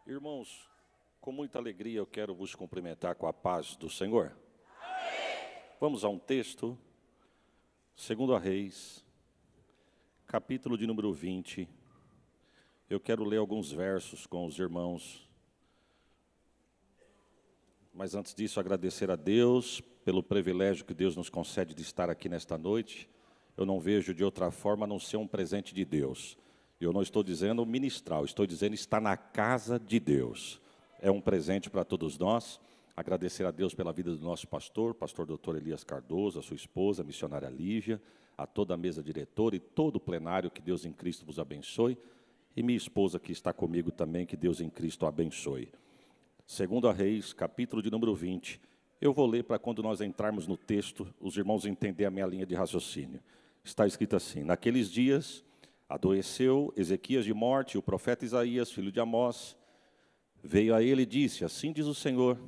Irmãos, com muita alegria eu quero vos cumprimentar com a paz do Senhor. Amém. Vamos a um texto, 2 Reis, capítulo de número 20. Eu quero ler alguns versos com os irmãos. Mas antes disso, agradecer a Deus pelo privilégio que Deus nos concede de estar aqui nesta noite. Eu não vejo de outra forma a não ser um presente de Deus. Eu não estou dizendo ministral, estou dizendo estar na casa de Deus. É um presente para todos nós. Agradecer a Deus pela vida do nosso pastor Dr. Elias Cardoso, a sua esposa, a missionária Lígia, a toda a mesa diretora e todo o plenário, que Deus em Cristo vos abençoe. E minha esposa que está comigo também, que Deus em Cristo a abençoe. 2 Reis, capítulo de número 20. Eu vou ler para quando nós entrarmos no texto, os irmãos entenderem a minha linha de raciocínio. Está escrito assim: naqueles dias adoeceu Ezequias de morte, e o profeta Isaías, filho de Amós, veio a ele e disse: assim diz o Senhor,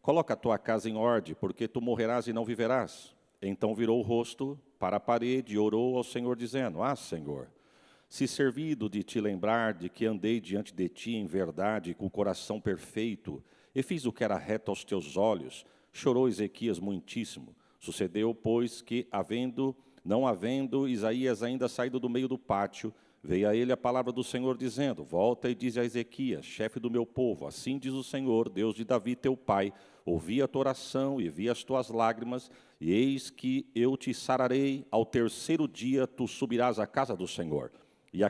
coloca a tua casa em ordem, porque tu morrerás e não viverás. Então virou o rosto para a parede e orou ao Senhor, dizendo: ah, Senhor, se servido de te lembrar de que andei diante de ti em verdade, com o coração perfeito, e fiz o que era reto aos teus olhos, chorou Ezequias muitíssimo. Sucedeu, pois, que, não havendo Isaías ainda saído do meio do pátio, veio a ele a palavra do Senhor, dizendo: volta e diz a Ezequias, chefe do meu povo, assim diz o Senhor, Deus de Davi teu pai, ouvi a tua oração e vi as tuas lágrimas, e eis que eu te sararei, ao terceiro dia tu subirás à casa do Senhor, e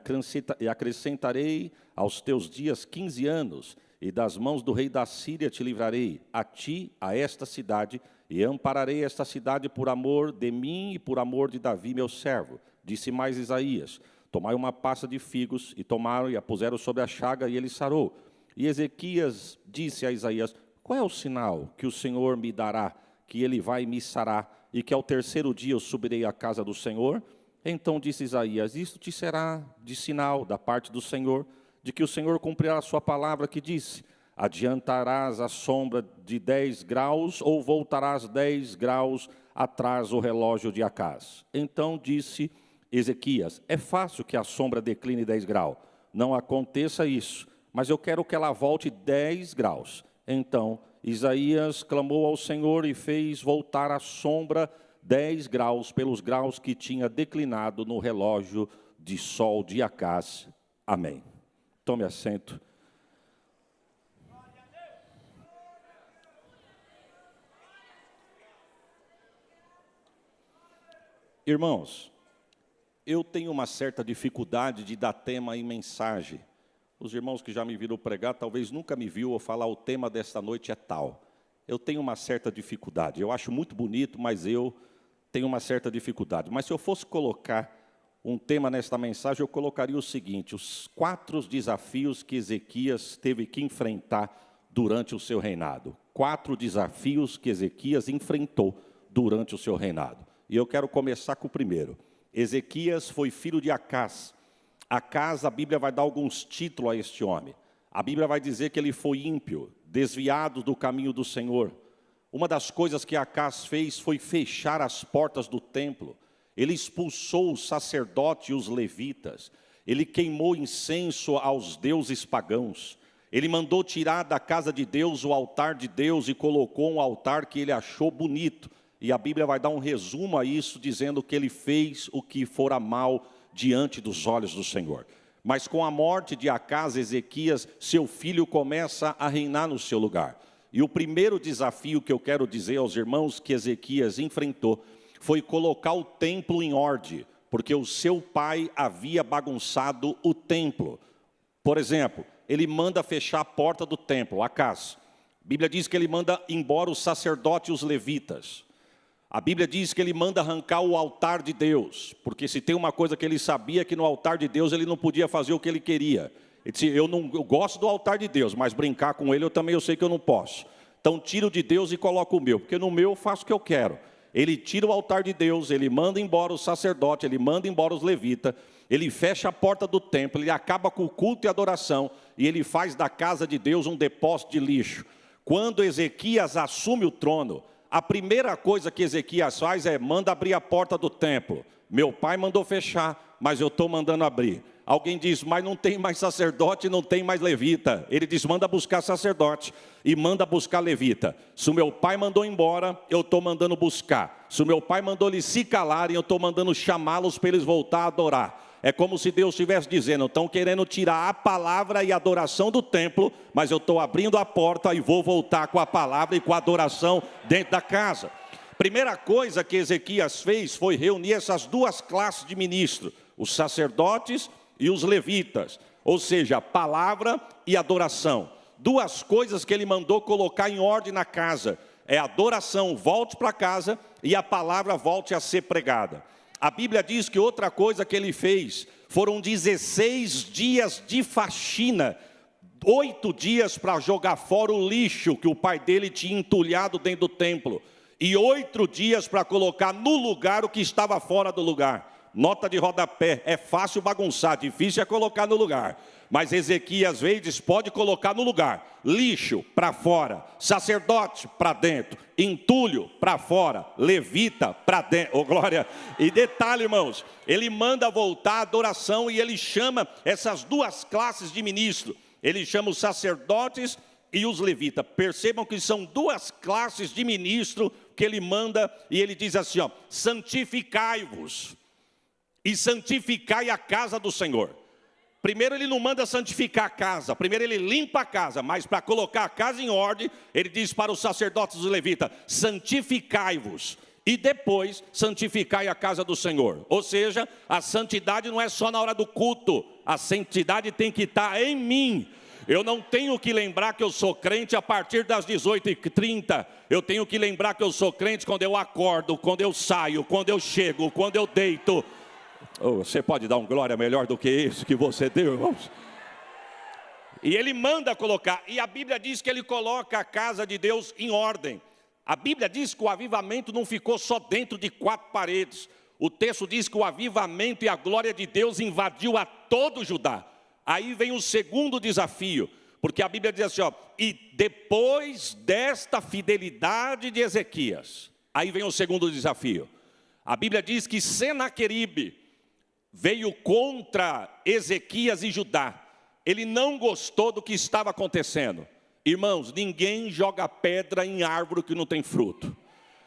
acrescentarei aos teus dias 15 anos, e das mãos do rei da Síria te livrarei, a ti, a esta cidade, e ampararei esta cidade por amor de mim e por amor de Davi, meu servo. Disse mais Isaías: tomai uma pasta de figos, e tomaram e a puseram sobre a chaga, e ele sarou. E Ezequias disse a Isaías: qual é o sinal que o Senhor me dará, que ele vai me sarar, e que ao terceiro dia eu subirei à casa do Senhor? Então disse Isaías: isto te será de sinal da parte do Senhor, de que o Senhor cumprirá a sua palavra que disse: adiantarás a sombra de 10 graus, ou voltarás 10 graus atrás o relógio de Acaz. Então disse Ezequias: é fácil que a sombra decline 10 graus. Não aconteça isso, mas eu quero que ela volte 10 graus. Então Isaías clamou ao Senhor e fez voltar a sombra 10 graus pelos graus que tinha declinado no relógio de sol de Acaz. Amém. Tome assento. Irmãos, eu tenho uma certa dificuldade de dar tema em mensagem. Os irmãos que já me viram pregar, talvez nunca me viu ou falar: o tema desta noite é tal. Eu tenho uma certa dificuldade. Eu acho muito bonito, mas eu tenho uma certa dificuldade. Mas se eu fosse colocar um tema nesta mensagem, eu colocaria o seguinte: os 4 desafios que Ezequias teve que enfrentar durante o seu reinado. 4 desafios que Ezequias enfrentou durante o seu reinado. E eu quero começar com o primeiro. Ezequias foi filho de Acaz. Acaz, a Bíblia vai dar alguns títulos a este homem. A Bíblia vai dizer que ele foi ímpio, desviado do caminho do Senhor. Uma das coisas que Acaz fez foi fechar as portas do templo. Ele expulsou os sacerdotes e os levitas. Ele queimou incenso aos deuses pagãos. Ele mandou tirar da casa de Deus o altar de Deus e colocou um altar que ele achou bonito. E a Bíblia vai dar um resumo a isso, dizendo que ele fez o que fora mal diante dos olhos do Senhor. Mas com a morte de Acaz, Ezequias, seu filho, começa a reinar no seu lugar. E o primeiro desafio que eu quero dizer aos irmãos que Ezequias enfrentou foi colocar o templo em ordem, porque o seu pai havia bagunçado o templo. Por exemplo, ele manda fechar a porta do templo, Acaz. A Bíblia diz que ele manda embora os sacerdotes e os levitas. A Bíblia diz que ele manda arrancar o altar de Deus, porque se tem uma coisa que ele sabia, que no altar de Deus ele não podia fazer o que ele queria. Ele disse: eu gosto do altar de Deus, mas brincar com ele eu sei que eu não posso. Então tiro de Deus e coloco o meu, porque no meu eu faço o que eu quero. Ele tira o altar de Deus, ele manda embora o sacerdote, ele manda embora os levitas, ele fecha a porta do templo, ele acaba com o culto e adoração, e ele faz da casa de Deus um depósito de lixo. Quando Ezequias assume o trono, a primeira coisa que Ezequias faz é: manda abrir a porta do templo. Meu pai mandou fechar, mas eu estou mandando abrir. Alguém diz, mas não tem mais sacerdote, não tem mais levita. Ele diz, manda buscar sacerdote e manda buscar levita. Se o meu pai mandou embora, eu estou mandando buscar. Se o meu pai mandou eles se calarem, eu estou mandando chamá-los para eles voltar a adorar. É como se Deus estivesse dizendo, estão querendo tirar a palavra e a adoração do templo, mas eu estou abrindo a porta e vou voltar com a palavra e com a adoração dentro da casa. Primeira coisa que Ezequias fez foi reunir essas duas classes de ministros, os sacerdotes e os levitas, ou seja, a palavra e adoração. Duas coisas que ele mandou colocar em ordem na casa, é a adoração volte para casa e a palavra volte a ser pregada. A Bíblia diz que outra coisa que ele fez, foram 16 dias de faxina, 8 dias para jogar fora o lixo que o pai dele tinha entulhado dentro do templo, e 8 dias para colocar no lugar o que estava fora do lugar. Nota de rodapé, é fácil bagunçar, difícil é colocar no lugar. Mas Ezequias veio e diz, pode colocar no lugar. Lixo para fora, sacerdote para dentro, entulho para fora, levita para dentro. Oh, glória! E detalhe, irmãos, ele manda voltar a adoração e ele chama essas duas classes de ministro. Ele chama os sacerdotes e os levitas. Percebam que são duas classes de ministro que ele manda e ele diz assim, ó, santificai-vos e santificai a casa do Senhor. Primeiro ele não manda santificar a casa, primeiro ele limpa a casa, mas para colocar a casa em ordem, ele diz para os sacerdotes e os levitas, santificai-vos, e depois santificai a casa do Senhor. Ou seja, a santidade não é só na hora do culto, a santidade tem que estar em mim. Eu não tenho que lembrar que eu sou crente a partir das 18h30, eu tenho que lembrar que eu sou crente quando eu acordo, quando eu saio, quando eu chego, quando eu deito. Oh, você pode dar um glória melhor do que isso que você deu, irmãos? E ele manda colocar, e a Bíblia diz que ele coloca a casa de Deus em ordem. A Bíblia diz que o avivamento não ficou só dentro de 4 paredes. O texto diz que o avivamento e a glória de Deus invadiu a todo Judá. Aí vem o segundo desafio, porque a Bíblia diz assim, ó, e depois desta fidelidade de Ezequias, aí vem o segundo desafio. A Bíblia diz que Senaqueribe veio contra Ezequias e Judá. Ele não gostou do que estava acontecendo. Irmãos, ninguém joga pedra em árvore que não tem fruto.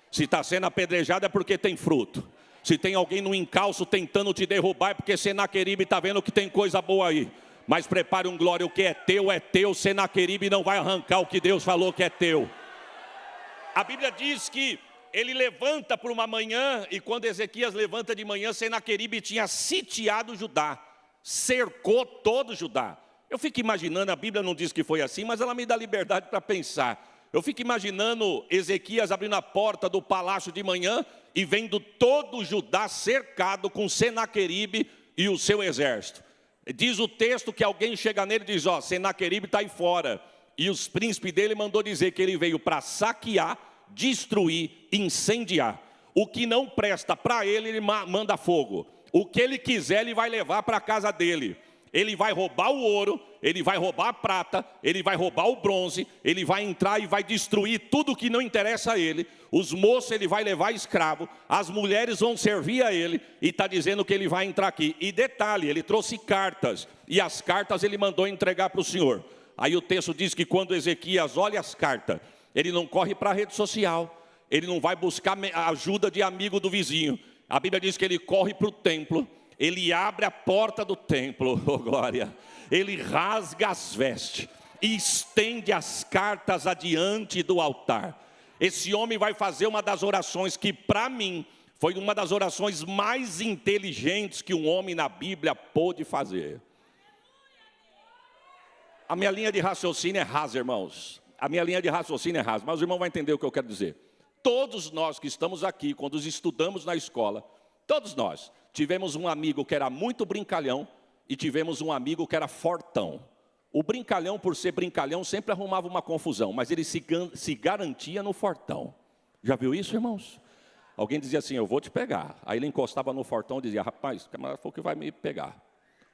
Se está sendo apedrejado é porque tem fruto. Se tem alguém no encalço tentando te derrubar é porque Senaqueribe está vendo que tem coisa boa aí. Mas prepare um glória, o que é teu, Senaqueribe não vai arrancar o que Deus falou que é teu. A Bíblia diz que ele levanta por uma manhã, e quando Ezequias levanta de manhã, Senaqueribe tinha sitiado Judá, cercou todo Judá. Eu fico imaginando, a Bíblia não diz que foi assim, mas ela me dá liberdade para pensar. Eu fico imaginando Ezequias abrindo a porta do palácio de manhã, e vendo todo Judá cercado com Senaqueribe e o seu exército. Diz o texto que alguém chega nele e diz, ó, Senaqueribe está aí fora. E os príncipes dele mandou dizer que ele veio para saquear, destruir, incendiar. O que não presta para ele, ele manda fogo. O que ele quiser, ele vai levar para a casa dele. Ele vai roubar o ouro, ele vai roubar a prata, ele vai roubar o bronze, ele vai entrar e vai destruir tudo que não interessa a ele. Os moços ele vai levar escravo, as mulheres vão servir a ele, e está dizendo que ele vai entrar aqui. E detalhe, ele trouxe cartas, e as cartas ele mandou entregar para o Senhor. Aí o texto diz que quando Ezequias olha as cartas, ele não corre para a rede social, ele não vai buscar ajuda de amigo do vizinho. A Bíblia diz que ele corre para o templo, ele abre a porta do templo, oh glória, ele rasga as vestes e estende as cartas adiante do altar. Esse homem vai fazer uma das orações que para mim foi uma das orações mais inteligentes que um homem na Bíblia pôde fazer. A minha linha de raciocínio é rasa, irmãos. A minha linha de raciocínio é rasa, mas o irmão vai entender o que eu quero dizer. Todos nós que estamos aqui, quando estudamos na escola, todos nós tivemos um amigo que era muito brincalhão e tivemos um amigo que era fortão. O brincalhão, por ser brincalhão, sempre arrumava uma confusão, mas ele se garantia no fortão. Já viu isso, irmãos? Alguém dizia assim, eu vou te pegar. Aí ele encostava no fortão e dizia, rapaz, o camarada falou que vai me pegar.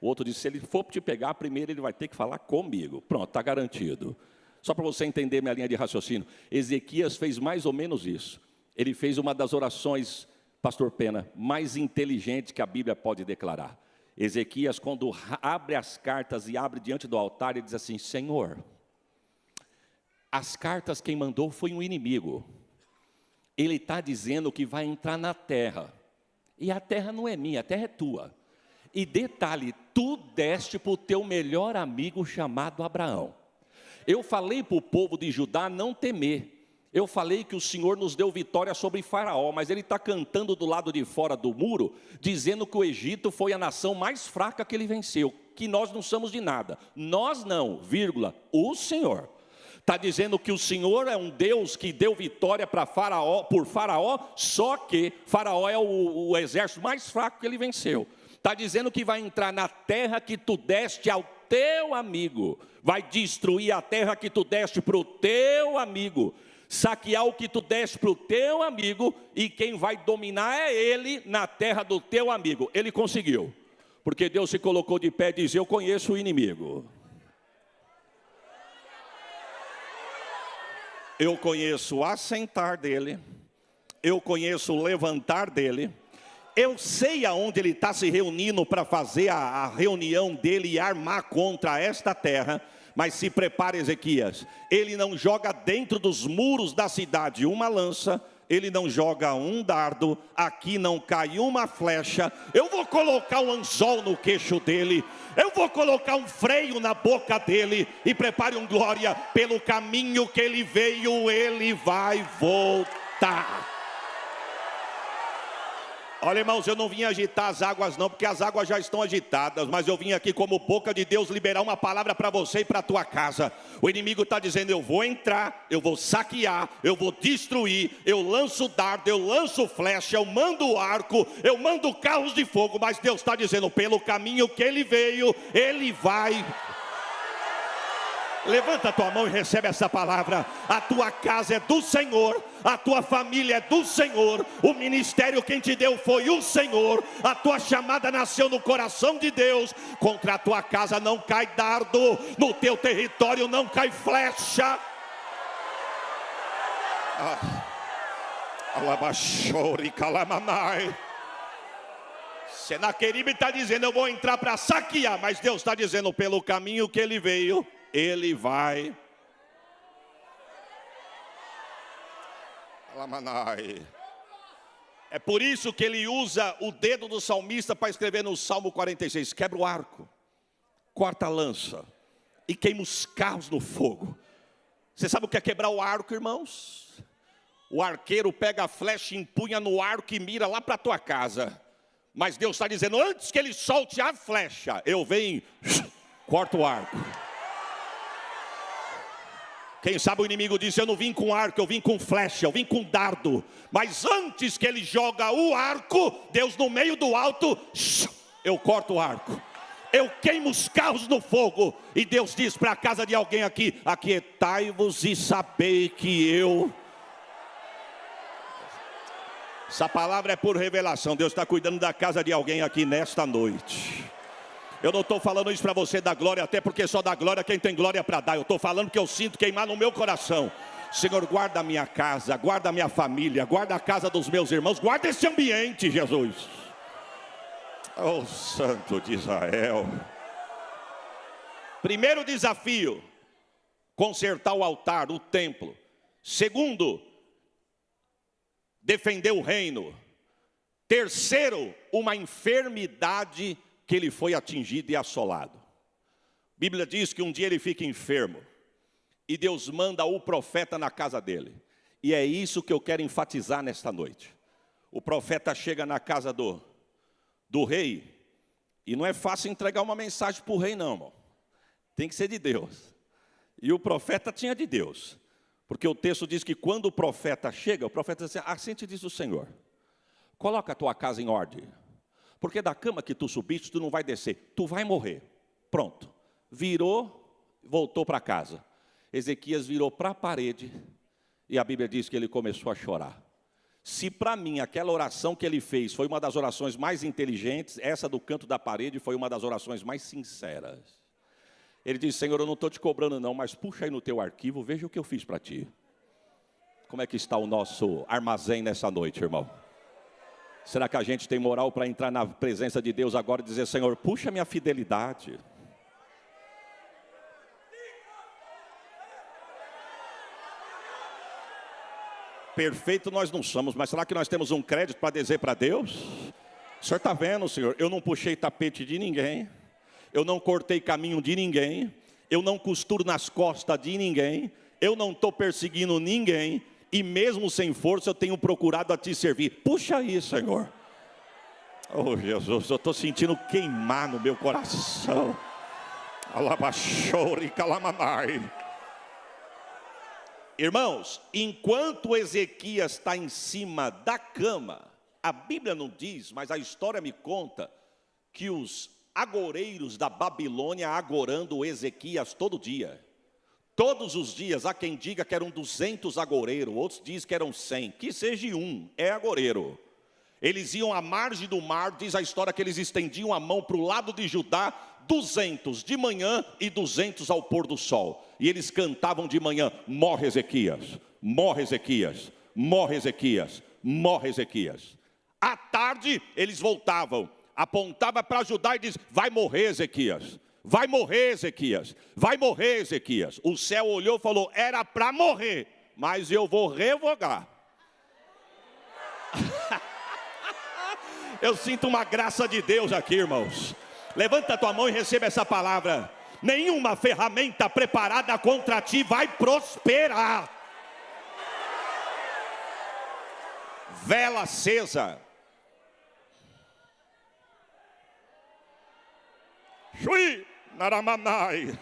O outro disse, se ele for te pegar, primeiro ele vai ter que falar comigo. Pronto, está garantido. Só para você entender minha linha de raciocínio. Ezequias fez mais ou menos isso. Ele fez uma das orações, pastor Pena, mais inteligente que a Bíblia pode declarar. Ezequias, quando abre as cartas e abre diante do altar, ele diz assim: Senhor, as cartas quem mandou foi um inimigo. Ele está dizendo que vai entrar na terra. E a terra não é minha, a terra é tua. E detalhe, tu deste para o teu melhor amigo chamado Abraão. Eu falei para o povo de Judá não temer. Eu falei que o Senhor nos deu vitória sobre Faraó, mas ele está cantando do lado de fora do muro, dizendo que o Egito foi a nação mais fraca que ele venceu, que nós não somos de nada. Nós não, vírgula, o Senhor. Está dizendo que o Senhor é um Deus que deu vitória para Faraó, por Faraó, só que Faraó é o exército mais fraco que ele venceu. Está dizendo que vai entrar na terra que tu deste ao teu amigo, vai destruir a terra que tu deste para o teu amigo, saquear o que tu deste para o teu amigo, e quem vai dominar é ele na terra do teu amigo. Ele conseguiu, porque Deus se colocou de pé e diz: eu conheço o inimigo. Eu conheço o assentar dele, eu conheço o levantar dele, eu sei aonde ele está se reunindo para fazer a reunião dele e armar contra esta terra. Mas se prepare, Ezequias, ele não joga dentro dos muros da cidade uma lança, ele não joga um dardo, aqui não cai uma flecha. Eu vou colocar um anzol no queixo dele, eu vou colocar um freio na boca dele, e prepare um glória, pelo caminho que ele veio, ele vai voltar. Olha, irmãos, eu não vim agitar as águas não, porque as águas já estão agitadas, mas eu vim aqui como boca de Deus liberar uma palavra para você e para a tua casa. O inimigo está dizendo: eu vou entrar, eu vou saquear, eu vou destruir, eu lanço dardo, eu lanço flecha, eu mando arco, eu mando carros de fogo, mas Deus está dizendo: pelo caminho que ele veio, ele vai. Levanta a tua mão e recebe essa palavra. A tua casa é do Senhor, a tua família é do Senhor, o ministério quem te deu foi o Senhor, a tua chamada nasceu no coração de Deus. Contra a tua casa não cai dardo, no teu território não cai flecha. Alabachori calamanai. Senaqueribe está dizendo: eu vou entrar para saquear, mas Deus está dizendo: pelo caminho que ele veio, ele vai. É por isso que ele usa o dedo do salmista para escrever no Salmo 46: quebra o arco, corta a lança e queima os carros no fogo. Você sabe o que é quebrar o arco, irmãos? O arqueiro pega a flecha, empunha no arco e mira lá para a tua casa. Mas Deus está dizendo: antes que ele solte a flecha, eu venho, corto o arco. Quem sabe o inimigo disse: eu não vim com arco, eu vim com flecha, eu vim com dardo. Mas antes que ele joga o arco, Deus no meio do alto, eu corto o arco, eu queimo os carros no fogo. E Deus diz para a casa de alguém aqui: aquietai-vos e sabei que eu... Essa palavra é por revelação. Deus está cuidando da casa de alguém aqui nesta noite. Eu não estou falando isso para você dar glória, até porque só dá glória quem tem glória para dar. Eu estou falando que eu sinto queimar no meu coração. Senhor, guarda a minha casa, guarda a minha família, guarda a casa dos meus irmãos, guarda esse ambiente, Jesus. Oh, Santo de Israel. Primeiro desafio: consertar o altar, o templo. Segundo, defender o reino. Terceiro, uma enfermidade que ele foi atingido e assolado. A Bíblia diz que um dia ele fica enfermo, e Deus manda o profeta na casa dele. E é isso que eu quero enfatizar nesta noite. O profeta chega na casa do rei, e não é fácil entregar uma mensagem para o rei não, irmão. Tem que ser de Deus. E o profeta tinha de Deus, porque o texto diz que quando o profeta chega, o profeta diz assim: assim te diz o Senhor, coloca a tua casa em ordem, porque da cama que tu subiste, tu não vai descer, tu vai morrer. Pronto. Virou, voltou para casa. Ezequias virou para a parede, e a Bíblia diz que ele começou a chorar. Se para mim aquela oração que ele fez foi uma das orações mais inteligentes, essa do canto da parede foi uma das orações mais sinceras. Ele disse: Senhor, eu não estou te cobrando não, mas puxa aí no teu arquivo, veja o que eu fiz para ti. Como é que está o nosso armazém nessa noite, irmão? Será que a gente tem moral para entrar na presença de Deus agora e dizer: Senhor, puxa minha fidelidade? Perfeito nós não somos, mas será que nós temos um crédito para dizer para Deus? O Senhor está vendo, Senhor, eu não puxei tapete de ninguém, eu não cortei caminho de ninguém, eu não costuro nas costas de ninguém, eu não estou perseguindo ninguém, e mesmo sem força eu tenho procurado a Te servir. Puxa aí, Senhor. Oh Jesus, eu estou sentindo queimar no meu coração. Alabachore calamamai. Irmãos, enquanto Ezequias está em cima da cama, a Bíblia não diz, mas a história me conta que os agoreiros da Babilônia agorando Ezequias todo dia. Todos os dias, há quem diga que eram 200 agoureiros, outros dizem que eram 100, que seja um, é agoureiro. Eles iam à margem do mar, diz a história que eles estendiam a mão para o lado de Judá, 200 de manhã e 200 ao pôr do sol. E eles cantavam de manhã: morre Ezequias, morre Ezequias, morre Ezequias, morre Ezequias. À tarde eles voltavam, apontava para Judá e diz: vai morrer Ezequias, vai morrer Ezequias, vai morrer Ezequias. O céu olhou e falou: era para morrer, mas eu vou revogar. Eu sinto uma graça de Deus aqui, irmãos. Levanta a tua mão e receba essa palavra. Nenhuma ferramenta preparada contra ti vai prosperar. Vela acesa. Shui naramanai.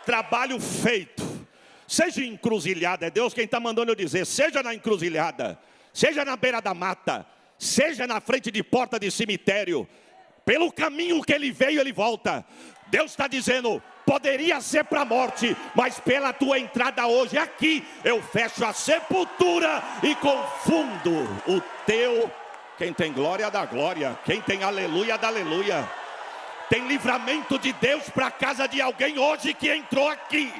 Trabalho feito. Seja encruzilhada, é Deus quem está mandando eu dizer. Seja na encruzilhada, seja na beira da mata, seja na frente de porta de cemitério, pelo caminho que ele veio, ele volta. Deus está dizendo: poderia ser para a morte, mas pela tua entrada hoje aqui, eu fecho a sepultura e confundo o teu. Quem tem glória dá glória, quem tem aleluia dá aleluia. Tem livramento de Deus para a casa de alguém hoje que entrou aqui.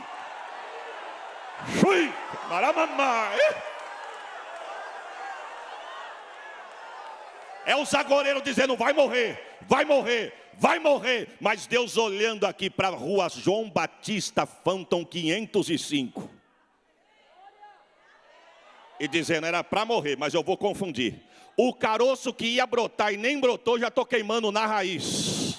Shui, maramamai. É os agoureiros dizendo: vai morrer, vai morrer, vai morrer. Mas Deus olhando aqui para a rua João Batista Phantom 505. E dizendo: era para morrer, mas eu vou confundir. O caroço que ia brotar e nem brotou, já estou queimando na raiz.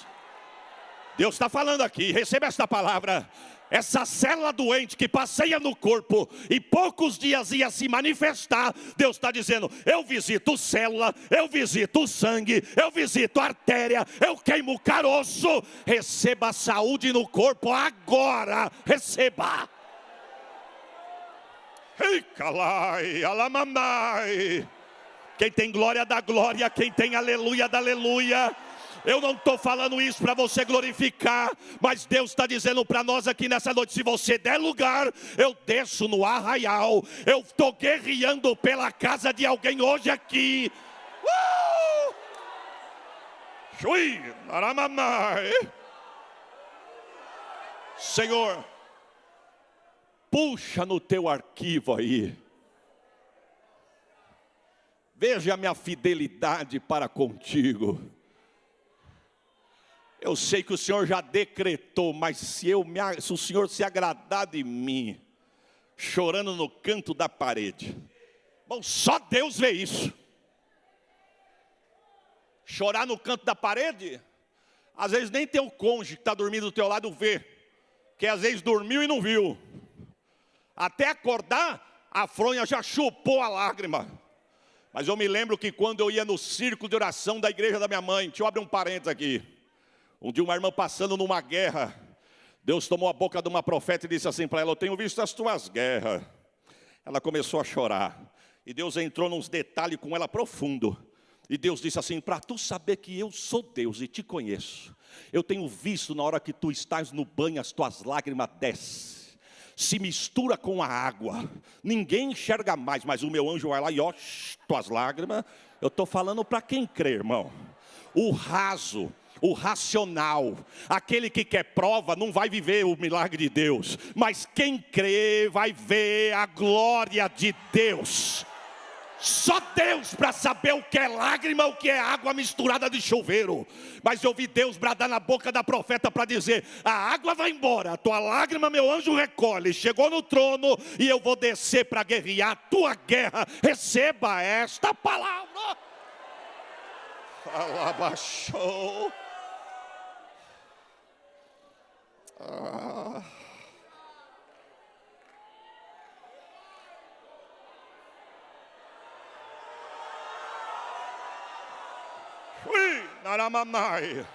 Deus está falando aqui, receba esta palavra. Essa célula doente que passeia no corpo e poucos dias ia se manifestar, Deus está dizendo: eu visito célula, eu visito sangue, eu visito artéria, eu queimo o caroço. Receba saúde no corpo agora, receba. Calai, alamamai. Quem tem glória dá glória, quem tem aleluia dá aleluia. Eu não estou falando isso para você glorificar, mas Deus está dizendo para nós aqui nessa noite: se você der lugar, eu desço no arraial. Eu estou guerreando pela casa de alguém hoje aqui. Shui, naramamai. Senhor, puxa no teu arquivo aí. Veja a minha fidelidade para contigo. Eu sei que o Senhor já decretou, mas se o Senhor se agradar de mim, chorando no canto da parede, bom, só Deus vê isso. Chorar no canto da parede, às vezes nem teu cônjuge que está dormindo do teu lado vê, que às vezes dormiu e não viu. Até acordar, a fronha já chupou a lágrima. Mas eu me lembro que quando eu ia no círculo de oração da igreja da minha mãe, deixa eu abrir um parênteses aqui. Um dia uma irmã passando numa guerra, Deus tomou a boca de uma profeta e disse assim para ela: eu tenho visto as tuas guerras. Ela começou a chorar. E Deus entrou nos detalhes com ela profundo. E Deus disse assim: para tu saber que eu sou Deus e te conheço, eu tenho visto na hora que tu estás no banho, as tuas lágrimas descem, se mistura com a água, ninguém enxerga mais, mas o meu anjo vai lá e ó, tuas lágrimas. Eu estou falando para quem crê, irmão. O raso, o racional, aquele que quer prova não vai viver o milagre de Deus, mas quem crê vai ver a glória de Deus. Só Deus para saber o que é lágrima, o que é água misturada de chuveiro. Mas eu vi Deus bradar na boca da profeta para dizer: a água vai embora, a tua lágrima meu anjo recolhe. Chegou no trono e eu vou descer para guerrear a tua guerra. Receba esta palavra. Alabaxou. Naramamai.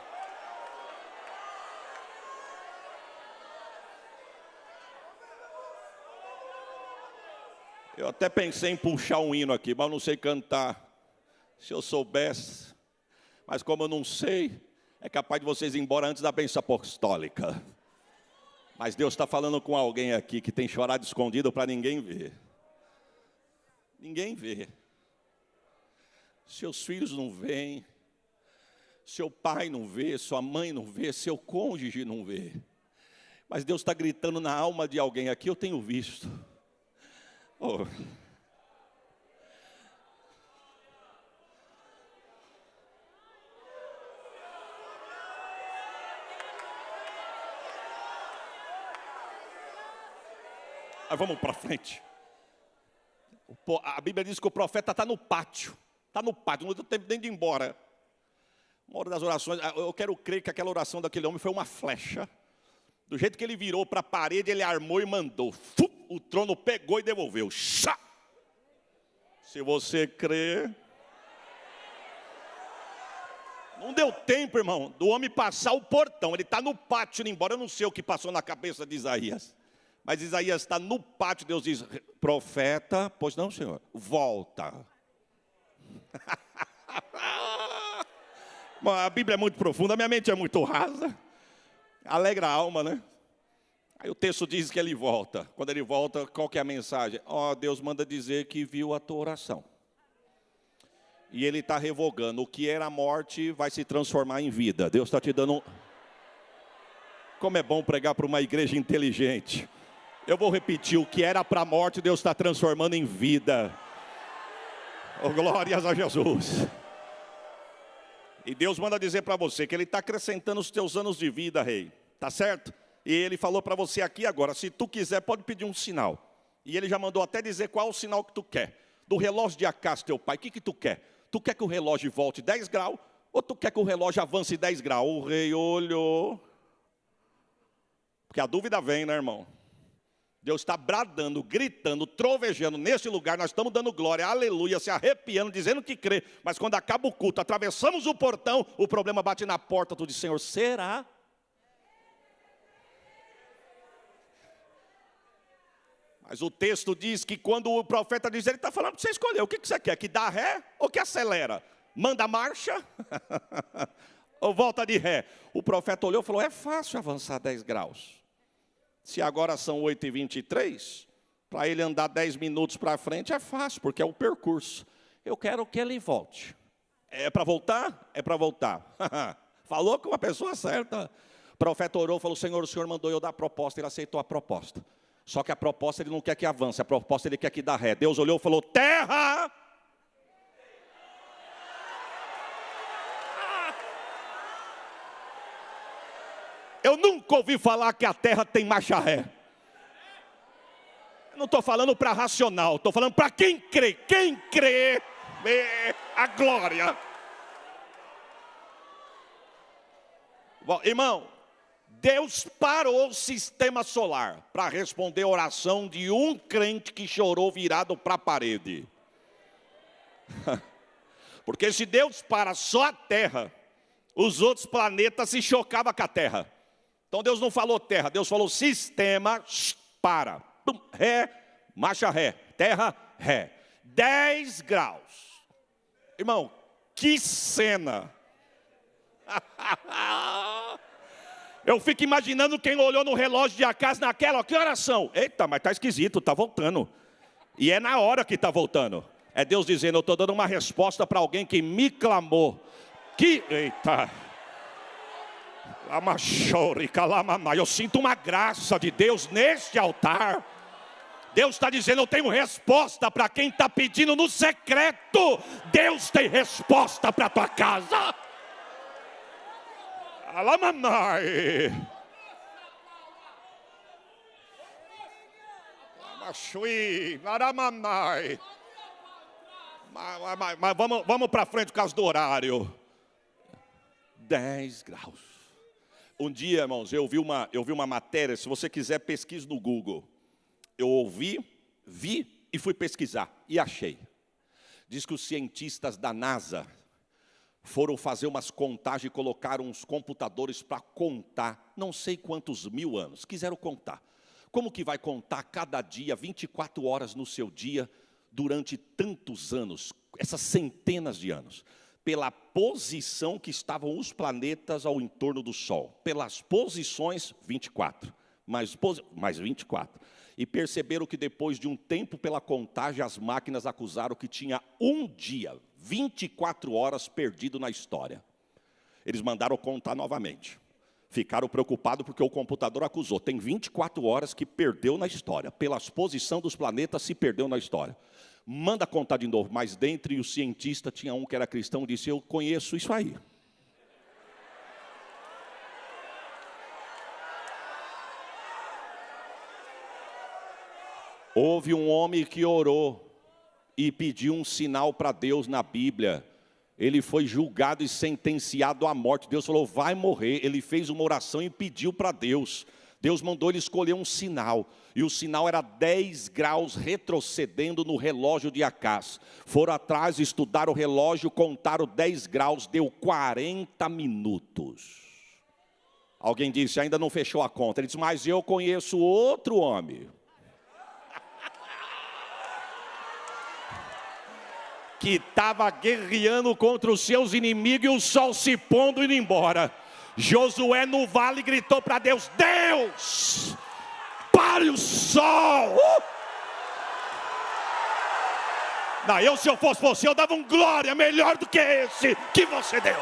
Eu até pensei em puxar um hino aqui, mas eu não sei cantar. Se eu soubesse, mas como eu não sei, é capaz de vocês ir embora antes da bênção apostólica. Mas Deus está falando com alguém aqui que tem chorado escondido para ninguém ver. Ninguém vê. Seus filhos não veem. Seu pai não vê, sua mãe não vê, seu cônjuge não vê. Mas Deus está gritando na alma de alguém aqui, eu tenho visto. Oh. Mas vamos para frente. A Bíblia diz que o profeta está no pátio. Está no pátio, não tem tempo nem de ir embora. Uma hora das orações, eu quero crer que aquela oração daquele homem foi uma flecha. Do jeito que ele virou para a parede, ele armou e mandou. O trono pegou e devolveu. Chá! Se você crê. Não deu tempo, irmão, do homem passar o portão. Ele está no pátio indo embora. Eu não sei o que passou na cabeça de Isaías. Mas Isaías está no pátio. Deus diz: profeta, pois não, senhor, volta. A Bíblia é muito profunda, a minha mente é muito rasa. Alegra a alma, né? Aí o texto diz que ele volta. Quando ele volta, qual que é a mensagem? Deus manda dizer que viu a tua oração. E ele está revogando. O que era morte vai se transformar em vida. Deus está te dando... Como é bom pregar para uma igreja inteligente. Eu vou repetir. O que era para a morte, Deus está transformando em vida. Oh, glórias a Jesus. E Deus manda dizer para você que Ele está acrescentando os teus anos de vida, rei. Tá certo? E Ele falou para você aqui agora, se tu quiser, pode pedir um sinal. E Ele já mandou até dizer qual é o sinal que tu quer. Do relógio de Acás, teu pai, o que tu quer? Tu quer que o relógio volte 10 graus? Ou tu quer que o relógio avance 10 graus? O rei olhou. Porque a dúvida vem, né, irmão? Deus está bradando, gritando, trovejando. Nesse lugar nós estamos dando glória, aleluia, se arrepiando, dizendo que crê. Mas quando acaba o culto, atravessamos o portão, o problema bate na porta. Tu diz: Senhor, será? Mas o texto diz que quando o profeta diz, ele está falando para você escolher. O que você quer? Que dá ré ou que acelera? Manda marcha ou volta de ré? O profeta olhou e falou: é fácil avançar 10 graus. Se agora são 8h23, para ele andar 10 minutos para frente é fácil, porque é o percurso. Eu quero que ele volte. É para voltar? É para voltar. Falou com a pessoa certa. O profeta orou e falou: Senhor, o Senhor mandou eu dar a proposta. Ele aceitou a proposta. Só que a proposta ele não quer que avance, a proposta ele quer que dá ré. Deus olhou e falou: terra! Eu nunca ouvi falar que a terra tem marcha ré. Eu não estou falando para racional, estou falando para quem crê. Quem crê, vê a glória. Bom, irmão, Deus parou o sistema solar para responder a oração de um crente que chorou virado para a parede. Porque se Deus para só a terra, os outros planetas se chocavam com a terra. Então Deus não falou terra, Deus falou sistema, para. Ré, marcha ré, terra, ré. 10 graus. Irmão, que cena. Eu fico imaginando quem olhou no relógio de Acás naquela, que horas são? Eita, mas está esquisito, está voltando. E é na hora que está voltando. É Deus dizendo: eu estou dando uma resposta para alguém que me clamou. Eita. Eu sinto uma graça de Deus neste altar. Deus está dizendo, eu tenho resposta para quem está pedindo no secreto. Deus tem resposta para a tua casa. Alamamai. Alamachui. Aramamai. Mas vamos para frente por causa do horário. 10 graus. Um dia, irmãos, eu vi uma matéria, se você quiser pesquise no Google. Eu vi e fui pesquisar e achei. Diz que os cientistas da NASA foram fazer umas contagens e colocaram uns computadores para contar, não sei quantos mil anos, quiseram contar. Como que vai contar cada dia, 24 horas no seu dia, durante tantos anos, essas centenas de anos? Pela posição que estavam os planetas ao entorno do Sol. Pelas posições, 24, mais 24. E perceberam que depois de um tempo pela contagem, as máquinas acusaram que tinha um dia, 24 horas perdido na história. Eles mandaram contar novamente. Ficaram preocupados porque o computador acusou. Tem 24 horas que perdeu na história. Pela posição dos planetas se perdeu na história. Manda contar de novo. Mas dentre os cientistas tinha um que era cristão e disse, eu conheço isso aí. Houve um homem que orou e pediu um sinal para Deus na Bíblia. Ele foi julgado e sentenciado à morte. Deus falou, vai morrer. Ele fez uma oração e pediu para Deus. Deus mandou ele escolher um sinal. E o sinal era 10 graus retrocedendo no relógio de Acás. Foram atrás, estudaram o relógio, contaram 10 graus, deu 40 minutos. Alguém disse, ainda não fechou a conta. Ele disse, mas eu conheço outro homem que estava guerreando contra os seus inimigos e o sol se pondo e indo embora. Josué no vale gritou para Deus, Deus, pare o sol. Não, se eu fosse você, eu dava um glória melhor do que esse que você deu.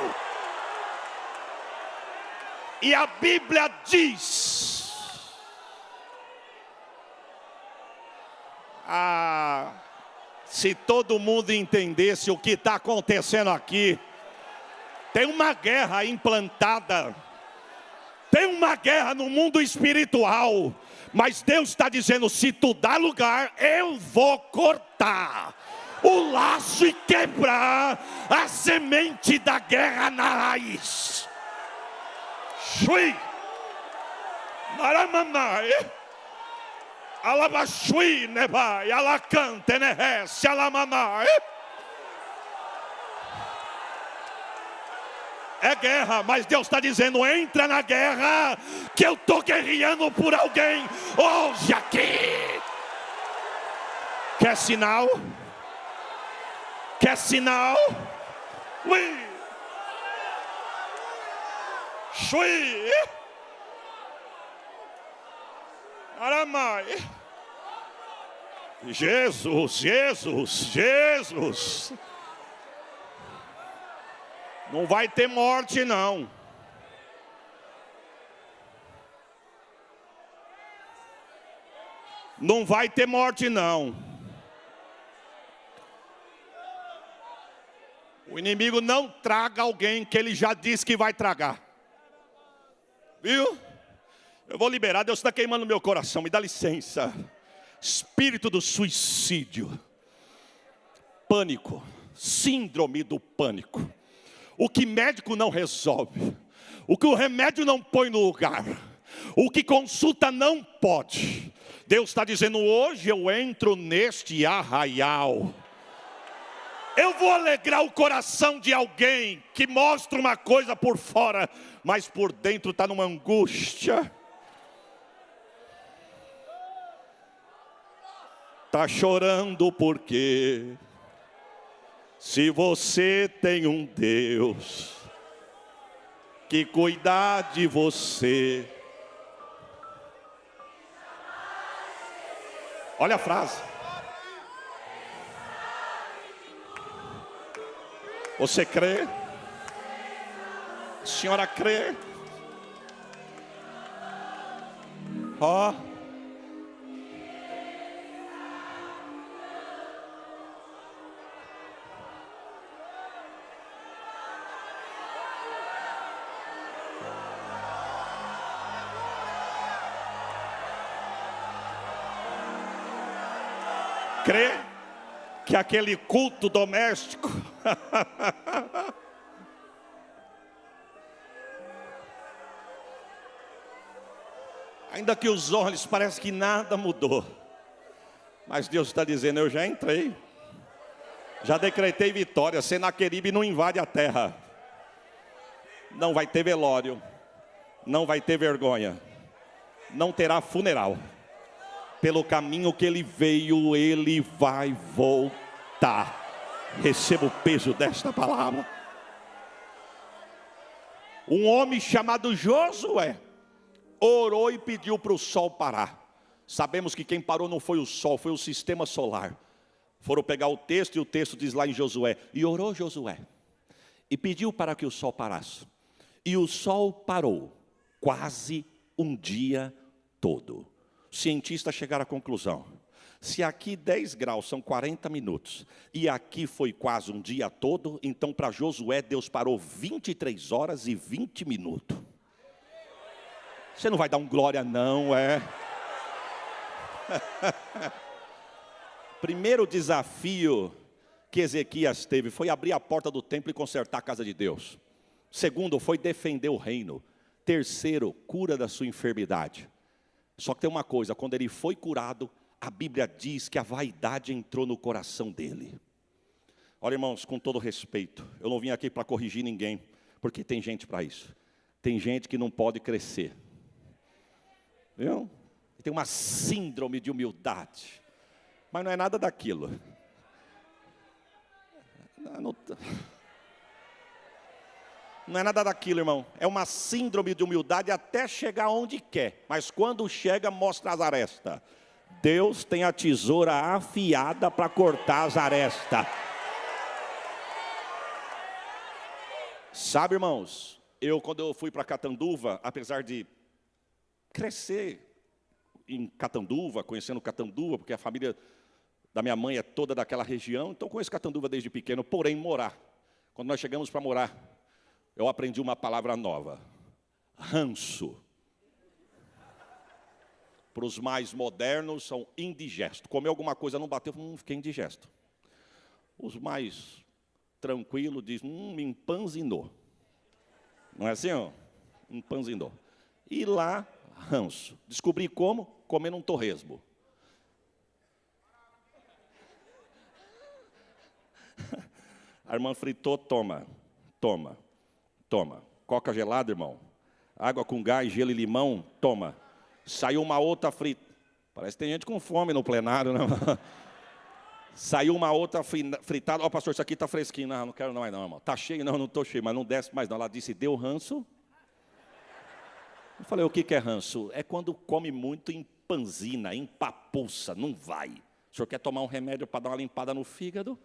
E a Bíblia diz, se todo mundo entendesse o que está acontecendo aqui, tem uma guerra implantada, tem uma guerra no mundo espiritual, mas Deus está dizendo, se tu dá lugar, eu vou cortar o laço e quebrar a semente da guerra na raiz. Shui, maramamai. Alabashui nebai, alacante nehesse, alamamai. É guerra, mas Deus está dizendo, entra na guerra, que eu estou guerreando por alguém hoje aqui. Quer sinal? Quer sinal? Ui. Shui. Aramai. Jesus, Jesus, Jesus. Não vai ter morte não. Não vai ter morte não. O inimigo não traga alguém que ele já disse que vai tragar. Viu? Eu vou liberar, Deus está queimando meu coração, me dá licença. Espírito do suicídio, pânico, síndrome do pânico. O que médico não resolve, o que o remédio não põe no lugar, o que consulta não pode. Deus está dizendo, hoje eu entro neste arraial. Eu vou alegrar o coração de alguém que mostra uma coisa por fora, mas por dentro está numa angústia. Está chorando porque se você tem um Deus que cuida de você. Olha a frase. Você crê? A senhora crê? Ó. crê que aquele culto doméstico ainda que os olhos parece que nada mudou, mas Deus está dizendo: eu já entrei, já decretei vitória. Senaqueribe não invade a terra. Não vai ter velório, não vai ter vergonha, não terá funeral. Pelo caminho que ele veio, ele vai voltar. Receba o peso desta palavra. Um homem chamado Josué orou e pediu para o sol parar. Sabemos que quem parou não foi o sol, foi o sistema solar. Foram pegar o texto, e o texto diz lá em Josué: e orou Josué, e pediu para que o sol parasse. E o sol parou, quase um dia todo. Os cientistas chegaram à conclusão: se aqui 10 graus são 40 minutos, e aqui foi quase um dia todo, então para Josué Deus parou 23 horas e 20 minutos. Você não vai dar um glória não, é? Primeiro desafio que Ezequias teve foi abrir a porta do templo e consertar a casa de Deus. Segundo, foi defender o reino. Terceiro, cura da sua enfermidade. Só que tem uma coisa: quando ele foi curado, a Bíblia diz que a vaidade entrou no coração dele. Olha, irmãos, com todo respeito, eu não vim aqui para corrigir ninguém, porque tem gente para isso. Tem gente que não pode crescer, viu? Tem uma síndrome de humildade, mas não é nada daquilo. Não é nada daquilo, irmão. É uma síndrome de humildade até chegar onde quer, mas quando chega, mostra as arestas. Deus tem a tesoura afiada para cortar as arestas. Sabe, irmãos, quando eu fui para Catanduva, apesar de crescer em Catanduva, conhecendo Catanduva, porque a família da minha mãe é toda daquela região, então conheço Catanduva desde pequeno. Porém, morar, quando nós chegamos para morar, eu aprendi uma palavra nova: ranço. Para os mais modernos, são indigesto. Comer alguma coisa, não bateu, fiquei indigesto. Os mais tranquilos dizem: me empanzinou. Não é assim, ó? Empanzinou. E lá, ranço. Descobri como? Comendo um torresmo. A irmã fritou, toma. Coca gelada, irmão. Água com gás, gelo e limão, toma. Saiu uma outra frita. Parece que tem gente com fome no plenário, né? Saiu uma outra fritada. Ó, pastor, isso aqui está fresquinho. Não quero mais não, irmão. Está cheio? Não estou cheio, mas não desce mais não. Ela disse: deu ranço. Eu falei: o que é ranço? É quando come muito, empanzina, empapuça, não vai. O senhor quer tomar um remédio para dar uma limpada no fígado?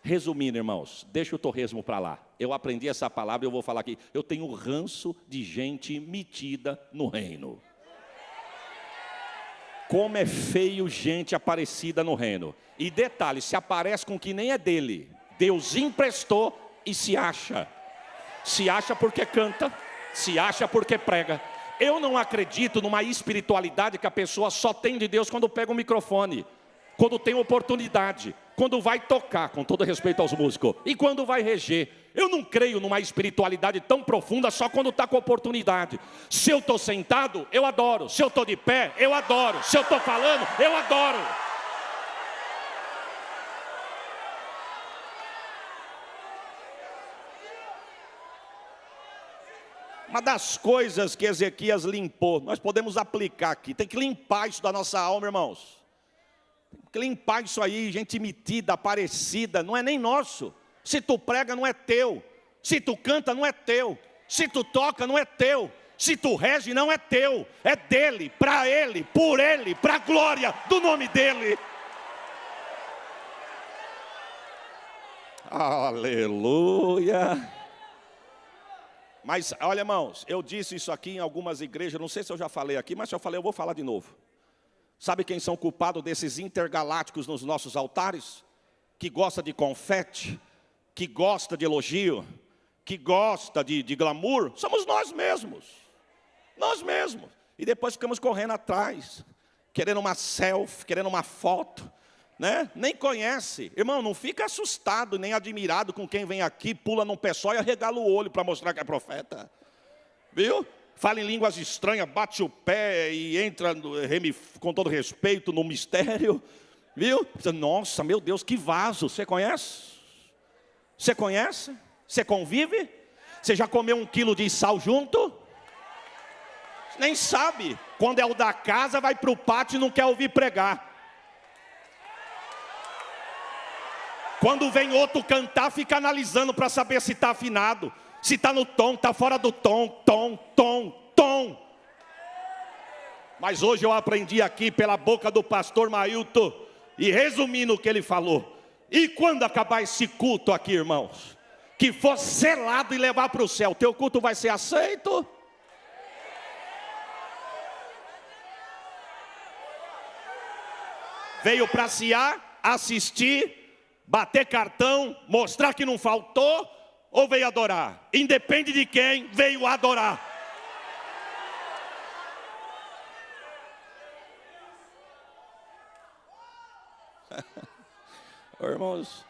Resumindo, irmãos, deixa o torresmo para lá. Eu aprendi essa palavra e eu vou falar aqui. Eu tenho ranço de gente metida no reino. Como é feio gente aparecida no reino. E detalhe, se aparece com que nem é dele. Deus emprestou e se acha. Se acha porque canta, se acha porque prega. Eu não acredito numa espiritualidade que a pessoa só tem de Deus quando pega o microfone, quando tem oportunidade, quando vai tocar, com todo respeito aos músicos, e quando vai reger. Eu não creio numa espiritualidade tão profunda só quando está com oportunidade. Se eu estou sentado, eu adoro. Se eu estou de pé, eu adoro. Se eu estou falando, eu adoro. Uma das coisas que Ezequias limpou, nós podemos aplicar aqui. Tem que limpar isso da nossa alma, irmãos. Tem que limpar isso aí, gente metida, aparecida, não é nem nosso. Se tu prega, não é teu. Se tu canta, não é teu. Se tu toca, não é teu. Se tu rege, não é teu. É dele, para ele, por ele, para a glória do nome dele. Aleluia. Mas, olha, irmãos, eu disse isso aqui em algumas igrejas, não sei se eu já falei aqui, mas se eu falei, eu vou falar de novo. Sabe quem são culpados desses intergalácticos nos nossos altares? Que gosta de confete, que gosta de elogio, que gosta de glamour, somos nós mesmos. Nós mesmos. E depois ficamos correndo atrás, querendo uma selfie, querendo uma foto, né? Nem conhece. Irmão, não fica assustado nem admirado com quem vem aqui, pula num pé só e arregala o olho para mostrar que é profeta. Viu? Fala em línguas estranhas, bate o pé e entra, com todo respeito, no mistério. Viu? Nossa, meu Deus, que vaso. Você conhece? Você conhece? Você convive? Você já comeu 1 quilo de sal junto? Nem sabe. Quando é o da casa, vai para o pátio e não quer ouvir pregar. Quando vem outro cantar, fica analisando para saber se está afinado. Se está no tom, está fora do tom. Tom. Mas hoje eu aprendi aqui pela boca do pastor Mailton, e resumindo o que ele falou. E quando acabar esse culto aqui, irmãos, que for selado e levar para o céu, teu culto vai ser aceito? Veio para cear, assistir, bater cartão, mostrar que não faltou, ou veio adorar? Independe de quem, veio adorar. Irmãos,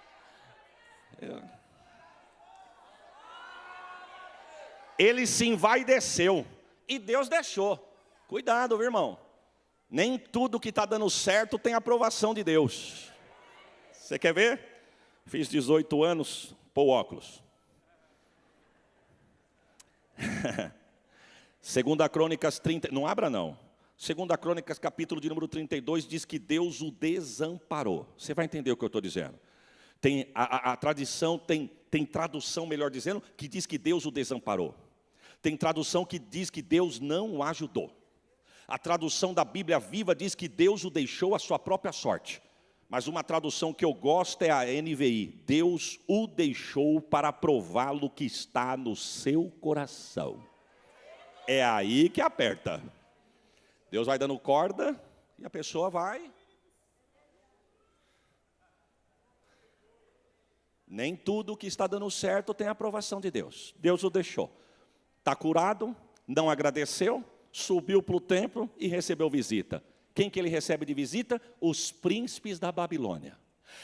ele se envaideceu e Deus deixou. Cuidado, viu, irmão? Nem tudo que está dando certo tem aprovação de Deus. Você quer ver? Fiz 18 anos, pô óculos. 2 Crônicas 30, não abra não. 2 Crônicas, capítulo de número 32, diz que Deus o desamparou. Você vai entender o que eu estou dizendo. Tem a tradição, tem tradução, melhor dizendo, que diz que Deus o desamparou. Tem tradução que diz que Deus não o ajudou. A tradução da Bíblia Viva diz que Deus o deixou à sua própria sorte. Mas uma tradução que eu gosto é a NVI. Deus o deixou para prová-lo que está no seu coração. É aí que aperta. Deus vai dando corda e a pessoa vai. Nem tudo que está dando certo tem a aprovação de Deus. Deus o deixou. Está curado, não agradeceu, subiu para o templo e recebeu visita. Quem que ele recebe de visita? Os príncipes da Babilônia.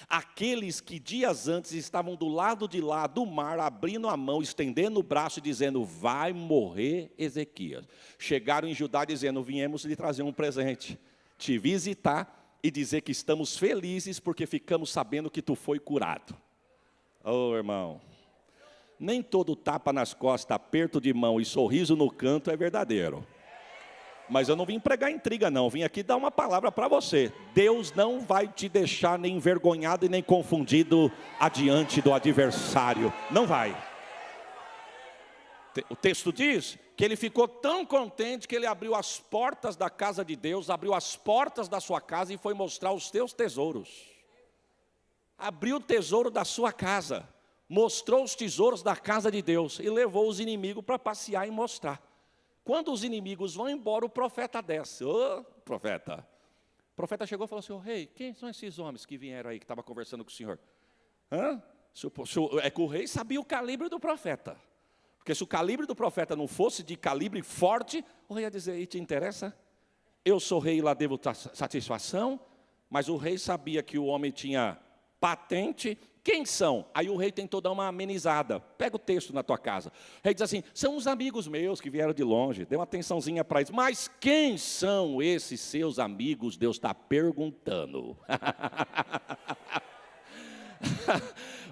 Aqueles que dias antes estavam do lado de lá do mar, abrindo a mão, estendendo o braço e dizendo, vai morrer Ezequias. Chegaram em Judá dizendo, viemos lhe trazer um presente, te visitar e dizer que estamos felizes porque ficamos sabendo que tu foi curado. Oh, irmão, nem todo tapa nas costas, aperto de mão e sorriso no canto é verdadeiro. Mas eu não vim pregar intriga não, vim aqui dar uma palavra para você. Deus não vai te deixar nem envergonhado e nem confundido adiante do adversário. Não vai. O texto diz que ele ficou tão contente que ele abriu as portas da casa de Deus, abriu as portas da sua casa e foi mostrar os teus tesouros. Abriu o tesouro da sua casa, mostrou os tesouros da casa de Deus e levou os inimigos para passear e mostrar. Quando os inimigos vão embora, o profeta desce. Ô, profeta. O profeta chegou e falou assim, rei, quem são esses homens que vieram aí, que estavam conversando com o senhor? É que o rei sabia o calibre do profeta. Porque se o calibre do profeta não fosse de calibre forte, o rei ia dizer, e te interessa? Eu sou rei e lá devo satisfação. Mas o rei sabia que o homem tinha patente. Quem são? Aí o rei tentou dar uma amenizada. Pega o texto na tua casa. O rei diz assim, são uns amigos meus que vieram de longe. Dê uma atençãozinha para eles. Mas quem são esses seus amigos? Deus está perguntando.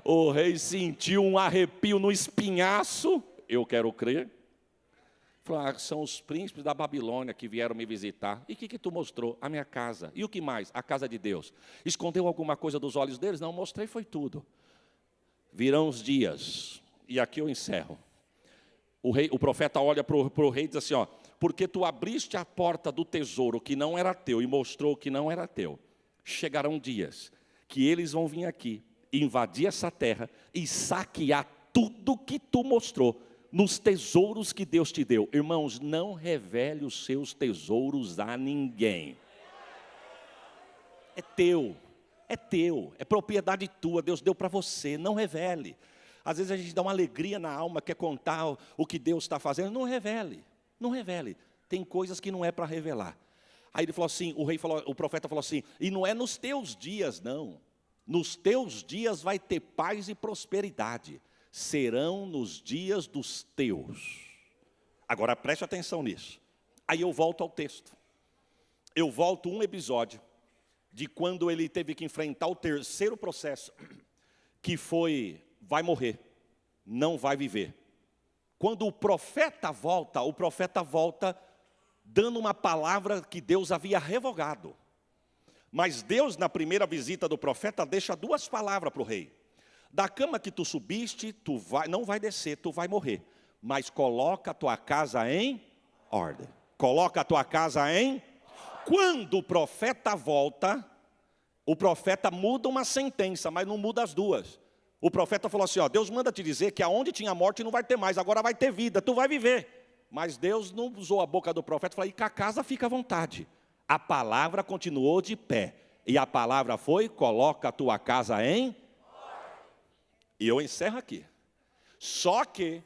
O rei sentiu um arrepio no espinhaço. Eu quero crer. Falou, são os príncipes da Babilônia que vieram me visitar. E o que tu mostrou? A minha casa. E o que mais? A casa de Deus. Escondeu alguma coisa dos olhos deles? Não, mostrei, foi tudo. Virão os dias. E aqui eu encerro. O profeta olha para o rei e diz assim, ó, porque tu abriste a porta do tesouro que não era teu e mostrou que não era teu. Chegarão dias que eles vão vir aqui, invadir essa terra e saquear tudo que tu mostrou. Nos tesouros que Deus te deu. Irmãos, não revele os seus tesouros a ninguém. É teu, é propriedade tua, Deus deu para você, não revele. Às vezes a gente dá uma alegria na alma, quer contar o que Deus está fazendo, não revele. Tem coisas que não é para revelar. Aí ele falou assim, o profeta falou assim, e não é nos teus dias não, nos teus dias vai ter paz e prosperidade, serão nos dias dos teus. Agora preste atenção nisso. Aí eu volto ao texto. Eu volto um episódio de quando ele teve que enfrentar o terceiro processo, que foi, vai morrer, não vai viver. Quando o profeta volta dando uma palavra que Deus havia revogado. Mas Deus, na primeira visita do profeta, deixa duas palavras para o rei. Da cama que tu subiste, não vai descer, tu vai morrer. Mas coloca a tua casa em ordem. Coloca a tua casa em... Quando o profeta volta, o profeta muda uma sentença, mas não muda as duas. O profeta falou assim, ó, Deus manda te dizer que aonde tinha morte não vai ter mais, agora vai ter vida, tu vai viver. Mas Deus não usou a boca do profeta e falou, e que a casa fica à vontade. A palavra continuou de pé. E a palavra foi, coloca a tua casa em... E eu encerro aqui. Só que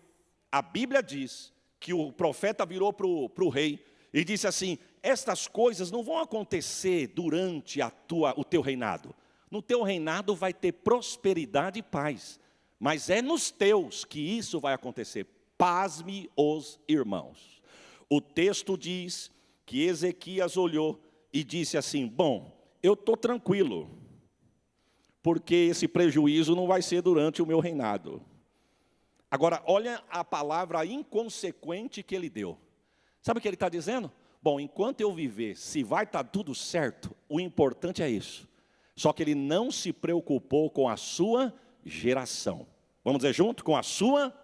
a Bíblia diz que o profeta virou para o rei e disse assim, estas coisas não vão acontecer durante o teu reinado. No teu reinado vai ter prosperidade e paz. Mas é nos teus que isso vai acontecer. Pasme os irmãos. O texto diz que Ezequias olhou e disse assim, bom, eu estou tranquilo, porque esse prejuízo não vai ser durante o meu reinado. Agora, olha a palavra inconsequente que ele deu. Sabe o que ele está dizendo? Bom, enquanto eu viver, se vai estar tudo certo, o importante é isso. Só que ele não se preocupou com a sua geração. Vamos dizer junto? Com a sua...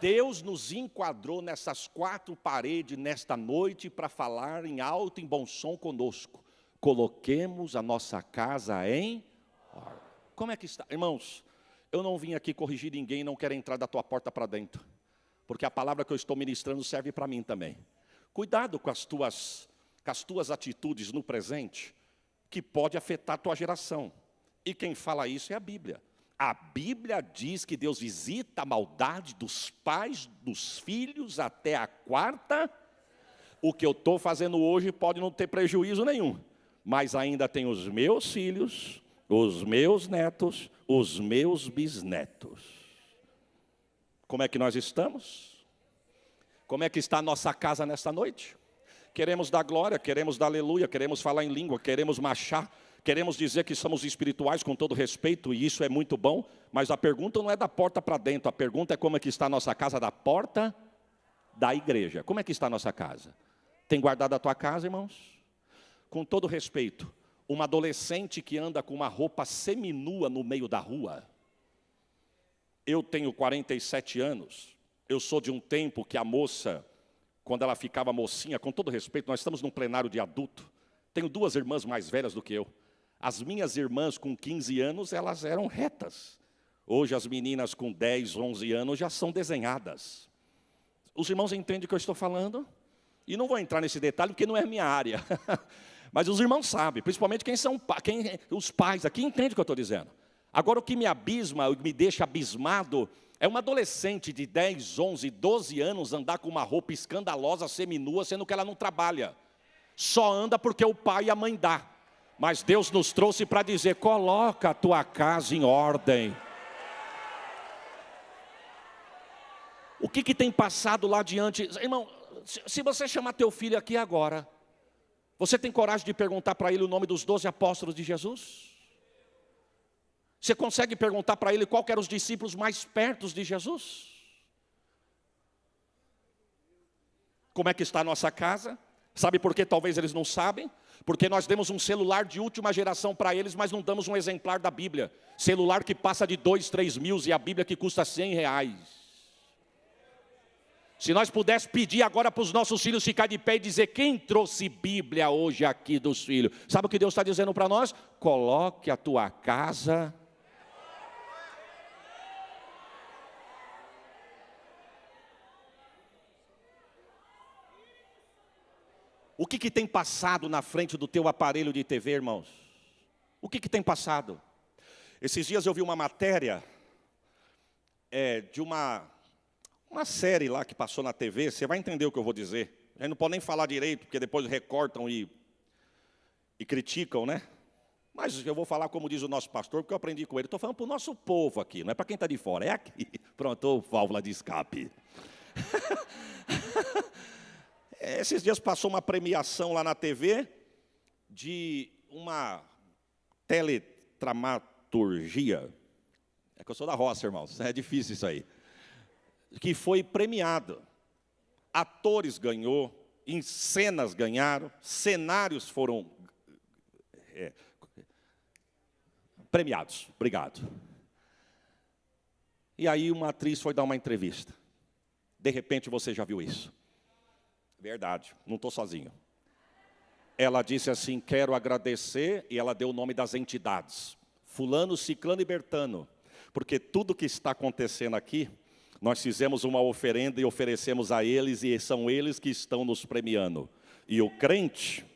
Deus nos enquadrou nessas quatro paredes nesta noite para falar em alto e bom som conosco. Coloquemos a nossa casa em ordem. Como é que está? Irmãos, eu não vim aqui corrigir ninguém, não quero entrar da tua porta para dentro. Porque a palavra que eu estou ministrando serve para mim também. Cuidado com as tuas atitudes no presente, que pode afetar a tua geração. E quem fala isso é a Bíblia. A Bíblia diz que Deus visita a maldade dos pais, dos filhos, até a quarta. O que eu estou fazendo hoje pode não ter prejuízo nenhum. Mas ainda tem os meus filhos, os meus netos, os meus bisnetos. Como é que nós estamos? Como é que está a nossa casa nesta noite? Queremos dar glória, queremos dar aleluia, queremos falar em língua, queremos marchar. Queremos dizer que somos espirituais com todo respeito, e isso é muito bom, mas a pergunta não é da porta para dentro, a pergunta é como é que está a nossa casa, da porta da igreja. Como é que está a nossa casa? Tem guardado a tua casa, irmãos? Com todo respeito, uma adolescente que anda com uma roupa seminua no meio da rua. Eu tenho 47 anos, eu sou de um tempo que a moça, quando ela ficava mocinha, com todo respeito, nós estamos num plenário de adulto, tenho duas irmãs mais velhas do que eu. As minhas irmãs com 15 anos, elas eram retas. Hoje as meninas com 10, 11 anos já são desenhadas. Os irmãos entendem o que eu estou falando? E não vou entrar nesse detalhe porque não é minha área. Mas os irmãos sabem, principalmente os pais aqui entendem o que eu estou dizendo. Agora o que me abisma, o que me deixa abismado, é uma adolescente de 10, 11, 12 anos andar com uma roupa escandalosa, seminua, sendo que ela não trabalha. Só anda porque o pai e a mãe dá. Mas Deus nos trouxe para dizer, coloca a tua casa em ordem. O que tem passado lá adiante? Irmão, se você chamar teu filho aqui agora, você tem coragem de perguntar para ele o nome dos 12 apóstolos de Jesus? Você consegue perguntar para ele qual eram os discípulos mais perto de Jesus? Como é que está a nossa casa? Sabe por que talvez eles não sabem? Porque nós demos um celular de última geração para eles, mas não damos um exemplar da Bíblia. Celular que passa de 2, 3 mil e a Bíblia que custa R$100. Se nós pudéssemos pedir agora para os nossos filhos ficar de pé e dizer, quem trouxe Bíblia hoje aqui dos filhos? Sabe o que Deus está dizendo para nós? Coloque a tua casa. O que tem passado na frente do teu aparelho de TV, irmãos? O que tem passado? Esses dias eu vi uma matéria de uma série lá que passou na TV, você vai entender o que eu vou dizer. A gente não pode nem falar direito, porque depois recortam e criticam, né? Mas eu vou falar como diz o nosso pastor, porque eu aprendi com ele. Estou falando para o nosso povo aqui, não é para quem está de fora, é aqui. Pronto, válvula de escape. Esses dias passou uma premiação lá na TV de uma teledramaturgia. É que eu sou da roça, irmãos, é difícil isso aí. Que foi premiado. Atores ganhou, em cenas ganharam, cenários foram premiados. Obrigado. E aí uma atriz foi dar uma entrevista. De repente você já viu isso. Verdade, não estou sozinho. Ela disse assim, quero agradecer, e ela deu o nome das entidades. Fulano, Ciclano e Bertano. Porque tudo que está acontecendo aqui, nós fizemos uma oferenda e oferecemos a eles, e são eles que estão nos premiando. E o crente,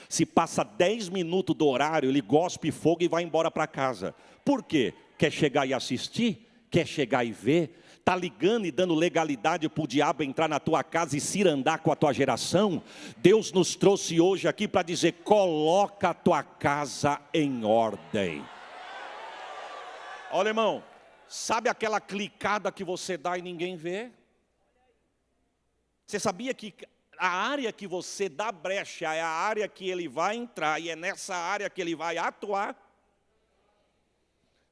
se passa 10 minutos do horário, ele gospe fogo e vai embora para casa. Por quê? Quer chegar e assistir? Quer chegar e ver? Está ligando e dando legalidade para o diabo entrar na tua casa e cirandar com a tua geração? Deus nos trouxe hoje aqui para dizer, coloca a tua casa em ordem. Olha, irmão, sabe aquela clicada que você dá e ninguém vê? Você sabia que a área que você dá brecha é a área que ele vai entrar, e é nessa área que ele vai atuar?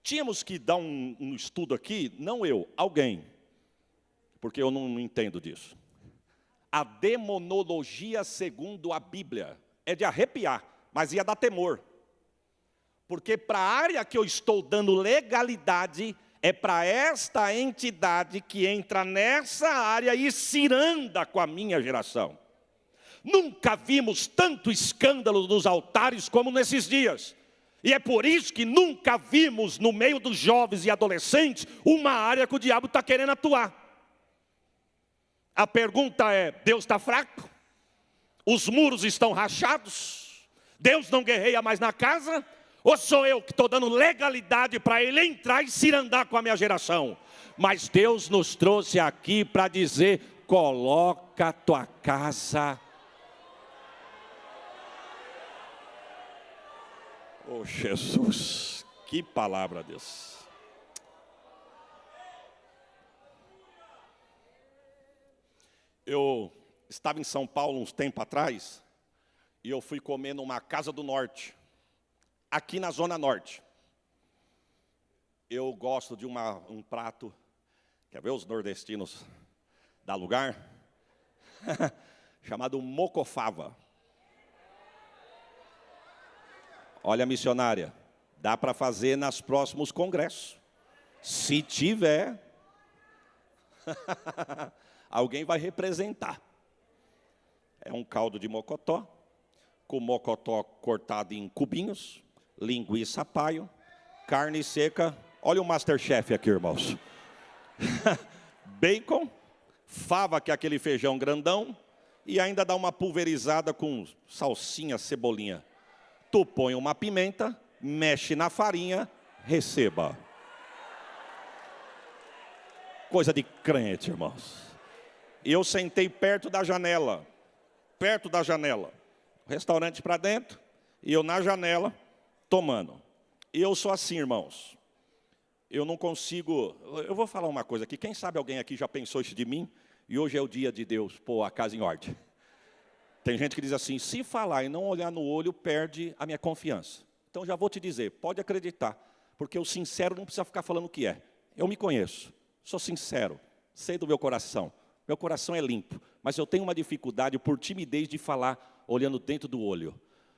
Tínhamos que dar um estudo aqui, não eu, alguém, porque eu não entendo disso. A demonologia segundo a Bíblia é de arrepiar, mas ia dar temor. Porque para a área que eu estou dando legalidade, é para esta entidade que entra nessa área e ciranda com a minha geração. Nunca vimos tanto escândalo nos altares como nesses dias. E é por isso que nunca vimos no meio dos jovens e adolescentes uma área que o diabo está querendo atuar. A pergunta é, Deus está fraco? Os muros estão rachados? Deus não guerreia mais na casa? Ou sou eu que estou dando legalidade para ele entrar e cirandar com a minha geração? Mas Deus nos trouxe aqui para dizer, coloca a tua casa. Oh Jesus, que palavra, Deus. Eu estava em São Paulo uns tempos atrás, e eu fui comer numa Casa do Norte, aqui na Zona Norte. Eu gosto de um prato, quer ver os nordestinos dá lugar? Chamado mocofava. Olha, missionária, dá para fazer nos próximos congressos. Se tiver, alguém vai representar. É um caldo de mocotó, com mocotó cortado em cubinhos, linguiça paio, carne seca. Olha o Masterchef aqui, irmãos. Bacon, fava, que é aquele feijão grandão, e ainda dá uma pulverizada com salsinha, cebolinha. Tu põe uma pimenta, mexe na farinha, receba. Coisa de crente, irmãos. E eu sentei perto da janela. Restaurante para dentro, e eu na janela, tomando. E eu sou assim, irmãos. Eu não consigo... Eu vou falar uma coisa aqui. Quem sabe alguém aqui já pensou isso de mim? E hoje é o dia de Deus pôr a casa em ordem. Tem gente que diz assim, se falar e não olhar no olho, perde a minha confiança. Então já vou te dizer, pode acreditar, porque o sincero não precisa ficar falando o que é. Eu me conheço, sou sincero, sei do meu coração é limpo, mas eu tenho uma dificuldade por timidez de falar olhando dentro do olho.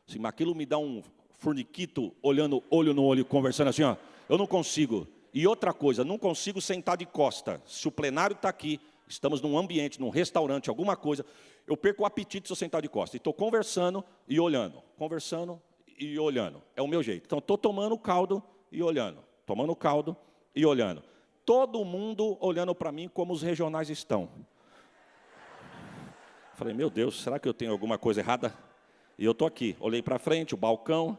Se aquilo me dá um furniquito, olhando olho no olho, conversando assim, ó, eu não consigo. E outra coisa, não consigo sentar de costa. Se o plenário está aqui, estamos num ambiente, num restaurante, alguma coisa, eu perco o apetite se eu sentar de costas. E estou conversando e olhando. Conversando e olhando. É o meu jeito. Então, estou tomando caldo e olhando. Tomando caldo e olhando. Todo mundo olhando para mim como os regionais estão. Falei, meu Deus, será que eu tenho alguma coisa errada? E eu estou aqui. Olhei para frente, o balcão,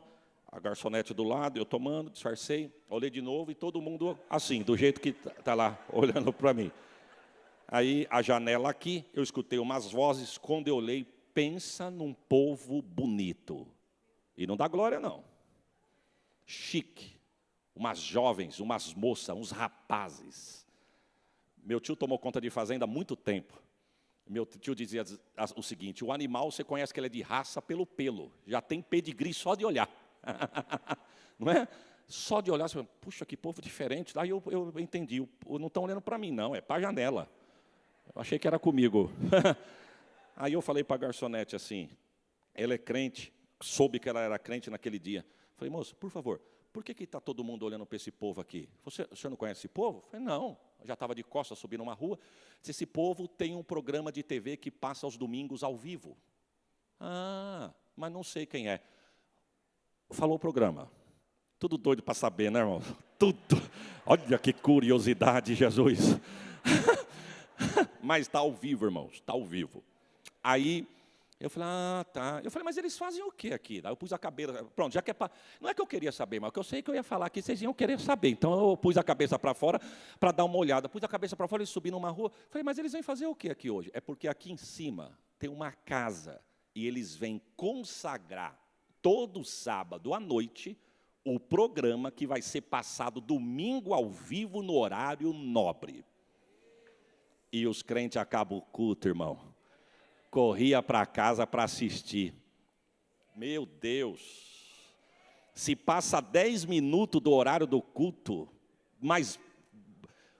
a garçonete do lado, eu tomando, disfarcei. Olhei de novo e todo mundo assim, do jeito que está lá, olhando para mim. Aí, a janela aqui, eu escutei umas vozes, quando eu olhei, pensa num povo bonito. E não dá glória, não. Chique. Umas jovens, umas moças, uns rapazes. Meu tio tomou conta de fazenda há muito tempo. Meu tio dizia o seguinte: o animal, você conhece que ele é de raça pelo pelo. Já tem pedigree só de olhar. Não é? Só de olhar, você fala, puxa, que povo diferente. Aí eu entendi, não estão olhando para mim, não, é para a janela. Eu achei que era comigo. Aí eu falei para a garçonete assim, ela é crente, soube que ela era crente naquele dia. Falei, moço, por favor, por que está todo mundo olhando para esse povo aqui? O senhor não conhece esse povo? Eu falei, não, já estava de costas subindo uma rua. Esse povo tem um programa de TV que passa aos domingos ao vivo. Ah, mas não sei quem é. Falou o programa. Tudo doido para saber, né, irmão? Tudo. Olha que curiosidade, Jesus. Mas está ao vivo, irmãos, está ao vivo. Aí, eu falei, tá. Eu falei, mas eles fazem o quê aqui? Aí eu pus a cabeça, pronto, já que é para... Não é que eu queria saber, mas que eu sei que eu ia falar aqui, vocês iam querer saber. Então, eu pus a cabeça para fora para dar uma olhada. Pus a cabeça para fora e subi numa rua. Falei, mas eles vêm fazer o quê aqui hoje? É porque aqui em cima tem uma casa e eles vêm consagrar todo sábado à noite o programa que vai ser passado domingo ao vivo no horário nobre. E os crentes acabam o culto, irmão. Corria para casa para assistir. Meu Deus. Se passa 10 minutos do horário do culto, mas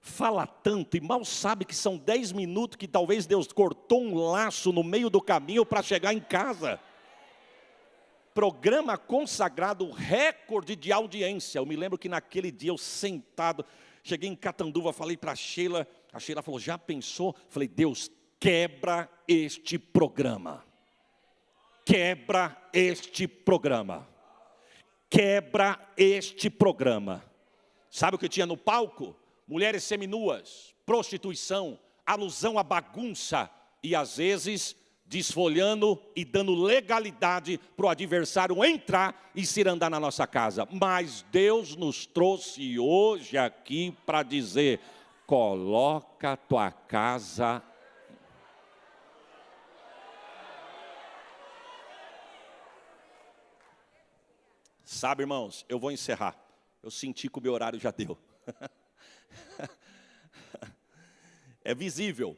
fala tanto e mal sabe que são 10 minutos que talvez Deus cortou um laço no meio do caminho para chegar em casa. Programa consagrado, recorde de audiência. Eu me lembro que naquele dia eu sentado, cheguei em Catanduva, falei para a Sheila falou, já pensou? Falei, Deus, quebra este programa. Quebra este programa. Quebra este programa. Sabe o que tinha no palco? Mulheres seminuas, prostituição, alusão à bagunça e às vezes desfolhando e dando legalidade para o adversário entrar e se andar na nossa casa. Mas Deus nos trouxe hoje aqui para dizer, coloca a tua casa. Sabe, irmãos, eu vou encerrar. Eu senti que o meu horário já deu. É visível.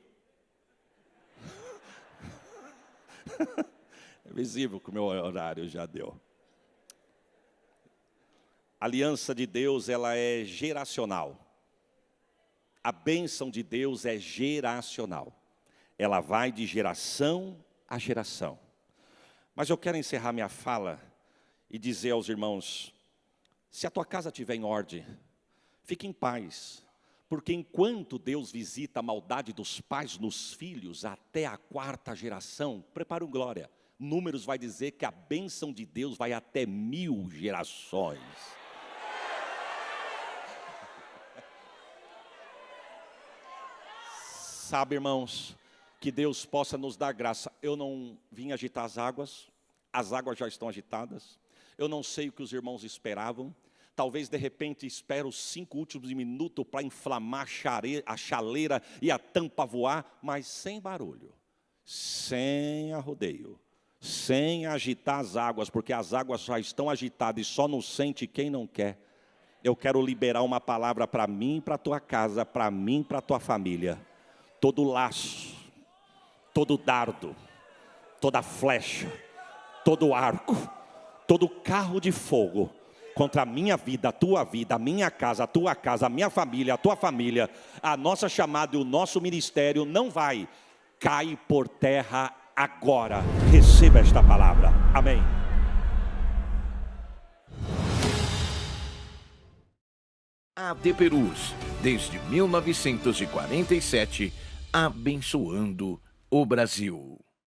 É visível que o meu horário já deu. A aliança de Deus, ela é geracional. A bênção de Deus é geracional. Ela vai de geração a geração. Mas eu quero encerrar minha fala e dizer aos irmãos, se a tua casa estiver em ordem, fique em paz. Porque enquanto Deus visita a maldade dos pais nos filhos, até a 4ª geração, prepara um glória. Números vai dizer que a bênção de Deus vai até 1000 gerações. Sabe, irmãos, que Deus possa nos dar graça. Eu não vim agitar as águas já estão agitadas. Eu não sei o que os irmãos esperavam. Talvez, de repente, espero os 5 últimos minutos para inflamar a chaleira e a tampa voar, mas sem barulho, sem arrodeio, sem agitar as águas, porque as águas já estão agitadas e só não sente quem não quer. Eu quero liberar uma palavra para mim, para a tua casa, para mim, para a tua família. Todo laço, todo dardo, toda flecha, todo arco, todo carro de fogo contra a minha vida, a minha casa, a tua casa, a minha família, a tua família, a nossa chamada e o nosso ministério não vai cair por terra agora. Receba esta palavra. Amém. AD Perus, desde 1947, abençoando o Brasil.